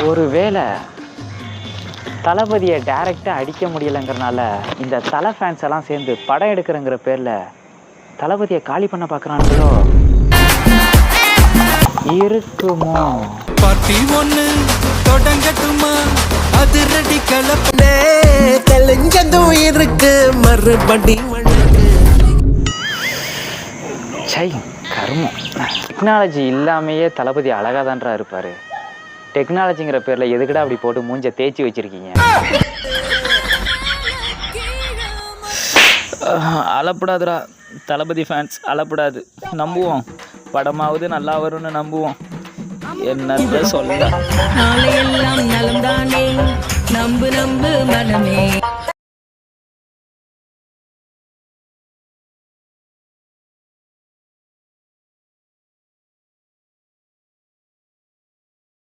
ஒருவேளை தளபதியை டைரக்டாக அடிக்க முடியலைங்கிறனால இந்த தலை ஃபேன்ஸ் எல்லாம் சேர்ந்து படம் எடுக்கிறங்கிற பேரில் தளபதியை காலி பண்ண பார்க்குறானுங்களோ? இருக்குமோ? பார்ட்டி ஒன்று தொடங்கட்டுமா? அது ரெடி கலப்பே கலைஞ்சதும் இருக்கு மறுபடி சை கருமம். டெக்னாலஜி இல்லாமையே தளபதி அழகாக தான்றா இருப்பார். டெக்னாலஜிங்கிற பேரில் எதுக்கடா அப்படி போட்டு மூஞ்ச தேய்ச்சி வச்சிருக்கீங்க? அழப்படாதுடா தளபதி ஃபேன்ஸ், அழப்படாது. நம்புவோம், படமாவது நல்லா வரும்னு நம்புவோம். என்னத்த சொல்ல, நாளையெல்லாம் நலம் தானே, நம்பு நம்பு மனமே.